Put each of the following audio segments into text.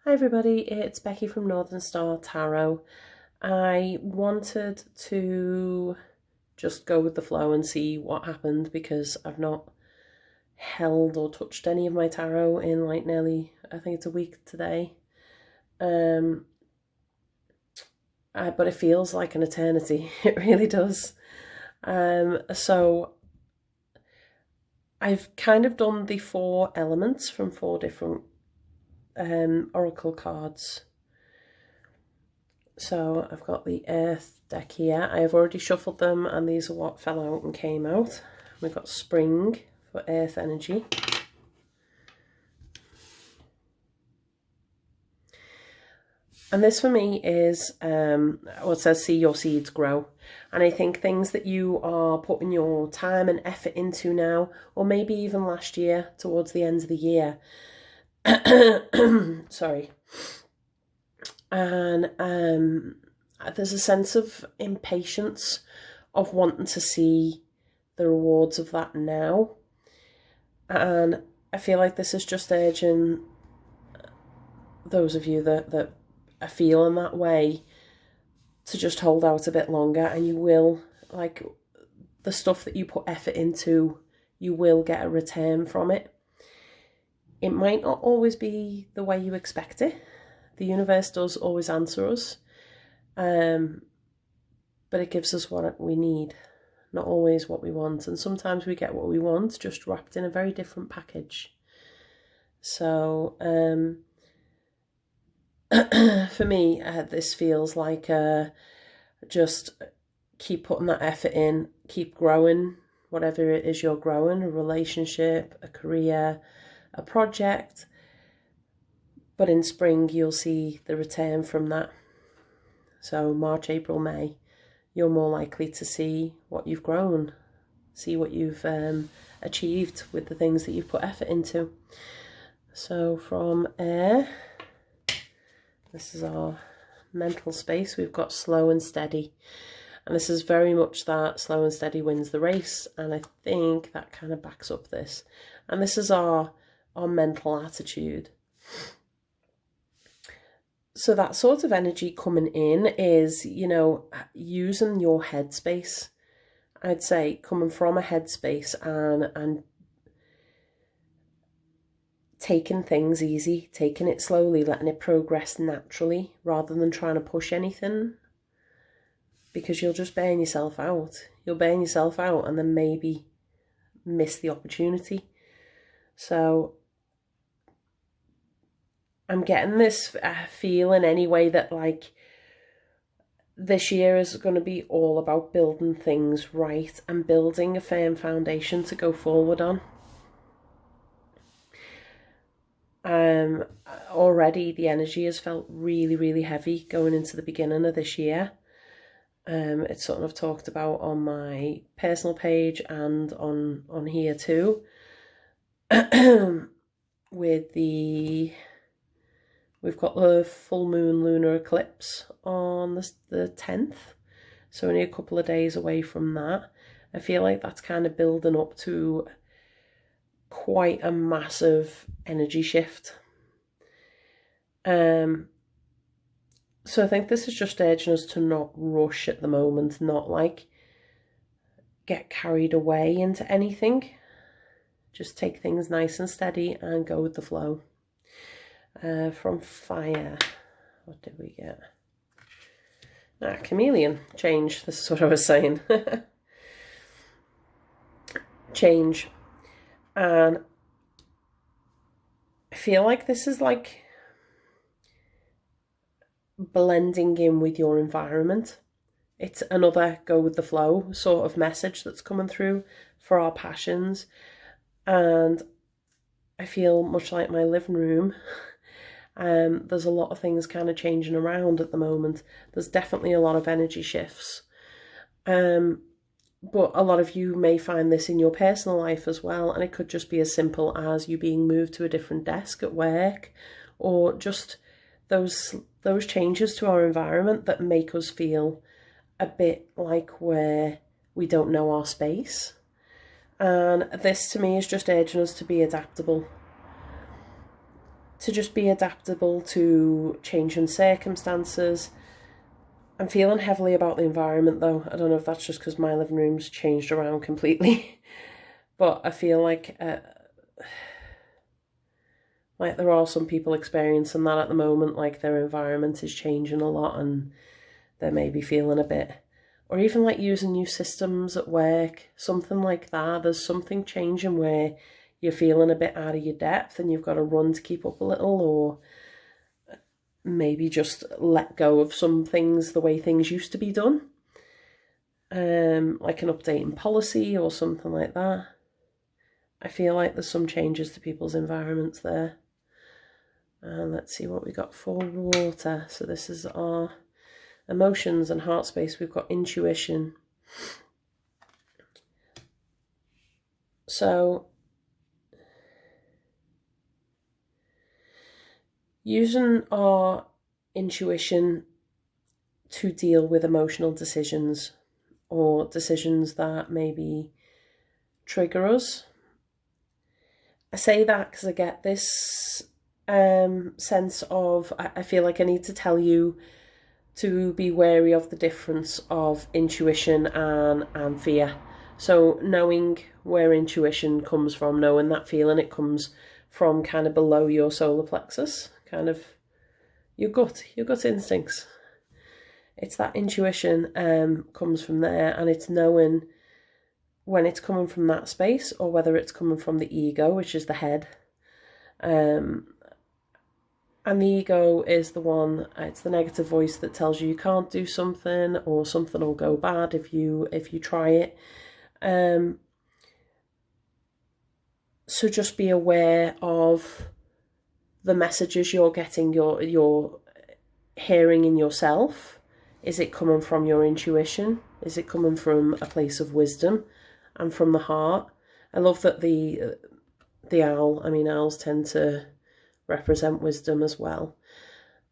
Hi everybody, it's Becky from Northern Star Tarot. I wanted to just go with the flow and see what happened because I've not held or touched any of my tarot in like nearly, I think it's a week today. But it feels like an eternity. It really does. So I've kind of done the 4 elements from 4 different oracle cards. So I've got the earth deck here. I have already shuffled them and these are what fell out and came out. We've got spring for earth energy. And this for me is what says see your seeds grow. And I think things that you are putting your time and effort into now, or maybe even last year towards the end of the year. Sorry. And there's a sense of impatience of wanting to see the rewards of that now. And I feel like this is just urging those of you that are feeling that way to just hold out a bit longer, and you will, like, the stuff that you put effort into, you will get a return from it. It might not always be the way you expect it. The universe does always answer us, but it gives us what we need, not always what we want. And sometimes we get what we want, just wrapped in a very different package. So for me, this feels like just keep putting that effort in, keep growing, whatever it is you're growing, a relationship, a career, a project. But in spring, you'll see the return from that. So March, April, May, you're more likely to see what you've grown, see what you've achieved with the things that you've put effort into. So from air, this is our mental space. We've got slow and steady. And this is very much that slow and steady wins the race. And I think that kind of backs up this. And this is our mental attitude. So that sort of energy coming in is, you know, using your headspace. I'd say coming from a headspace and taking things easy, taking it slowly, letting it progress naturally rather than trying to push anything, because you'll just burn yourself out. You'll burn yourself out and then maybe miss the opportunity. So I'm getting this feeling anyway that like this year is going to be all about building things right and building a firm foundation to go forward on. Already the energy has felt really, really heavy going into the beginning of this year. It's something I've talked about on my personal page and on here too. We've got the full moon lunar eclipse on the 10th, so only a couple of days away from that. I feel like that's kind of building up to quite a massive energy shift. So I think this is just urging us to not rush at the moment, not like get carried away into anything. Just take things nice and steady and go with the flow. From fire, what did we get? Chameleon, change. This is what I was saying. Change. And I feel like this is like blending in with your environment. It's another go with the flow sort of message that's coming through for our passions. And I feel much like my living room. There's a lot of things kind of changing around at the moment. There's definitely a lot of energy shifts. But a lot of you may find this in your personal life as well, and it could just be as simple as you being moved to a different desk at work, or just those changes to our environment that make us feel a bit like we don't know our space. And this to me is just urging us to be adaptable, to just be adaptable to changing circumstances. I'm feeling heavily about the environment though. I don't know if that's just because my living room's changed around completely, but I feel like there are some people experiencing that at the moment, like their environment is changing a lot and they may be feeling a bit, or even like using new systems at work, something like that. There's something changing where you're feeling a bit out of your depth and you've got to run to keep up a little, or maybe just let go of some things the way things used to be done, like an update in policy or something like that. I feel like there's some changes to people's environments there. And let's see what we got for water. So this is our emotions and heart space. We've got intuition. So using our intuition to deal with emotional decisions or decisions that maybe trigger us. I say that because I get this sense of, I feel like I need to tell you to be wary of the difference of intuition and fear. So knowing where intuition comes from, knowing that feeling, it comes from kind of below your solar plexus, kind of your gut instincts. It's that intuition comes from there, and it's knowing when it's coming from that space or whether it's coming from the ego, which is the head. And the ego is the one, it's the negative voice that tells you can't do something, or something will go bad if you try it. So just be aware of the messages you're getting, you're hearing in yourself. Is it coming from your intuition? Is it coming from a place of wisdom and from the heart? I love that the owl, I mean, owls tend to represent wisdom as well.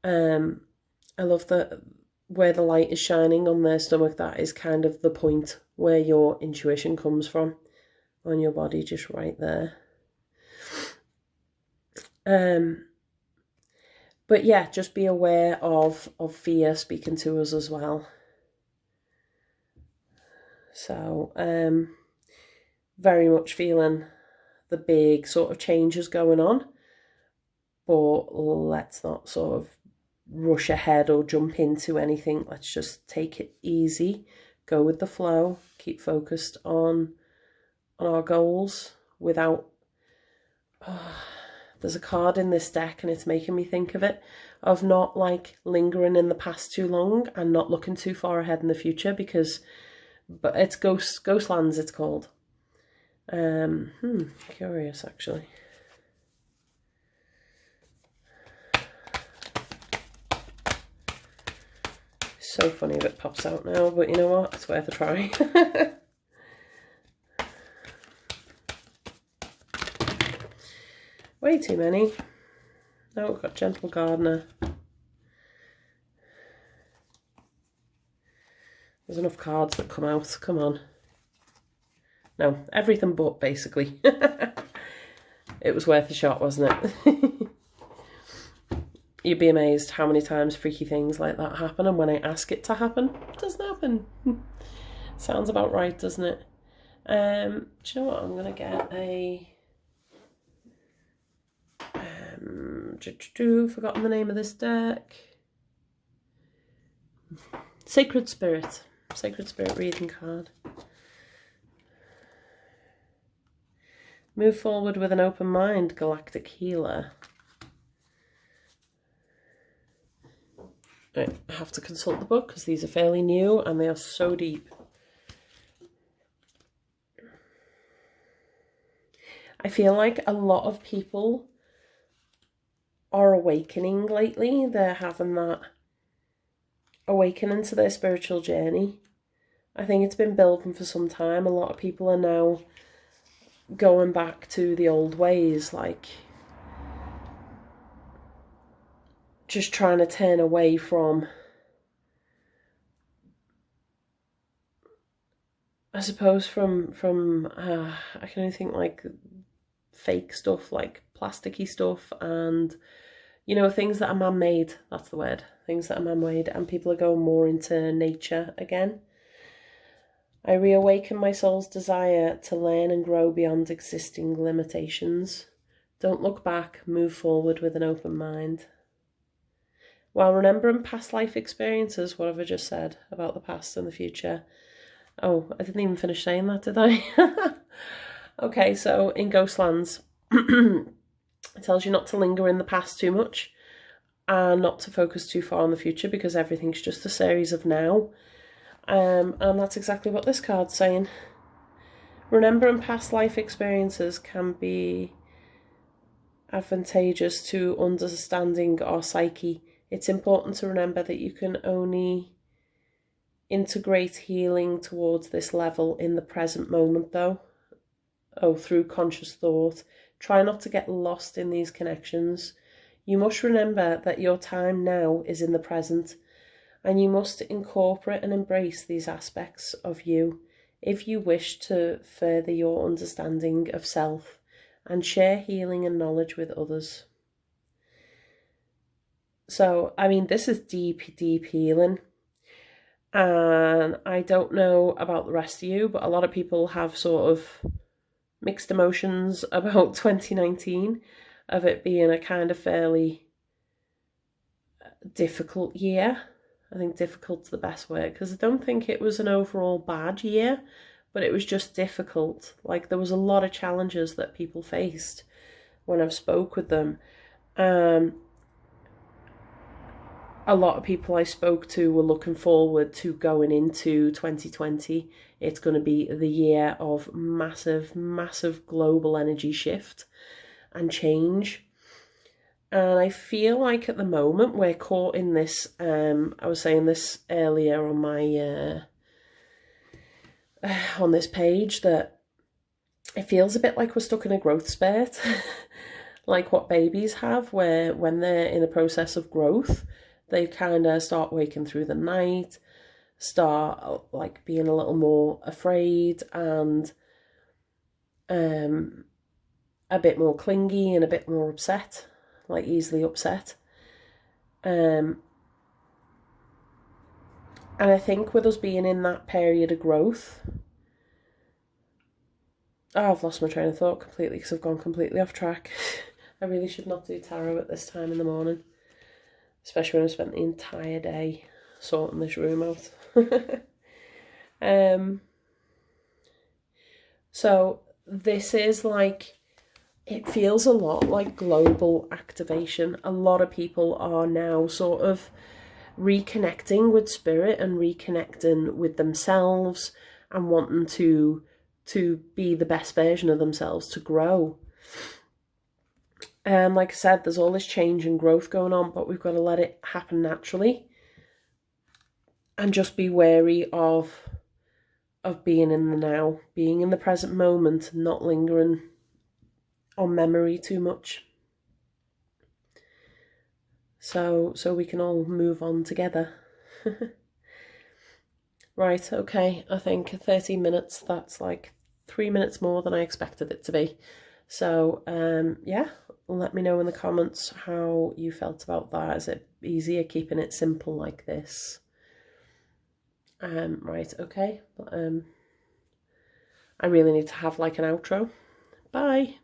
I love that where the light is shining on their stomach, that is kind of the point where your intuition comes from on your body, just right there. But yeah, just be aware of fear speaking to us as well. So very much feeling the big sort of changes going on, but let's not sort of rush ahead or jump into anything. Let's just take it easy, go with the flow, keep focused on our goals without... there's a card in this deck and it's making me think of it, of not like lingering in the past too long and not looking too far ahead in the future, but it's Ghostlands it's called. Curious actually. So funny if it pops out now, but you know what? It's worth a try. Way too many. Now we've got Gentle Gardener. There's enough cards that come out. Come on. No, everything but, basically. It was worth a shot, wasn't it? You'd be amazed how many times freaky things like that happen, and when I ask it to happen, it doesn't happen. Sounds about right, doesn't it? Do you know what? I'm going to get a... forgotten the name of this deck. Sacred Spirit reading card. Move forward with an open mind, Galactic Healer. I have to consult the book because these are fairly new and they are so deep. I feel like a lot of people are awakening lately. They're having that awakening to their spiritual journey. I think it's been building for some time. A lot of people are now going back to the old ways, like just trying to turn away from, I suppose, from I can only think like fake stuff, like plasticky stuff, and, you know, things that are man-made. That's the word. Things that are man-made, and people are going more into nature again. I reawaken my soul's desire to learn and grow beyond existing limitations. Don't look back, move forward with an open mind. While remembering past life experiences, what have I just said about the past and the future? Oh, I didn't even finish saying that, did I? Okay, so in Ghostlands, it tells you not to linger in the past too much and not to focus too far on the future, because everything's just a series of now. And that's exactly what this card's saying. Remembering past life experiences can be advantageous to understanding our psyche. It's important to remember that you can only integrate healing towards this level in the present moment, though. Oh, through conscious thought. Try not to get lost in these connections. You must remember that your time now is in the present, and you must incorporate and embrace these aspects of you if you wish to further your understanding of self and share healing and knowledge with others. So, I mean, this is deep, deep healing. And I don't know about the rest of you, but a lot of people have sort of mixed emotions about 2019, of it being a kind of fairly difficult year. I think difficult's the best word, because I don't think it was an overall bad year, but it was just difficult. Like, there was a lot of challenges that people faced when I've spoke with them. A lot of people I spoke to were looking forward to going into 2020. It's going to be the year of massive, massive global energy shift and change. And I feel like at the moment we're caught in this, I was saying this earlier on my, on this page, that it feels a bit like we're stuck in a growth spurt, like what babies have, where when they're in a process of growth, they kind of start waking through the night, start like being a little more afraid and a bit more clingy and a bit more upset, like easily upset. And I think with us being in that period of growth, oh, I've lost my train of thought completely because I've gone completely off track. I really should not do tarot at this time in the morning, especially when I've spent the entire day sorting this room out. So this is like, it feels a lot like global activation. A lot of people are now sort of reconnecting with spirit and reconnecting with themselves and wanting to be the best version of themselves, to grow. And like I said, there's all this change and growth going on, but we've got to let it happen naturally and just be wary of being in the now, being in the present moment, not lingering on memory too much. So we can all move on together. Right, okay, I think 13 minutes, that's like 3 minutes more than I expected it to be. So, yeah, let me know in the comments how you felt about that. Is it easier keeping it simple like this? Right, okay. I really need to have like an outro. Bye.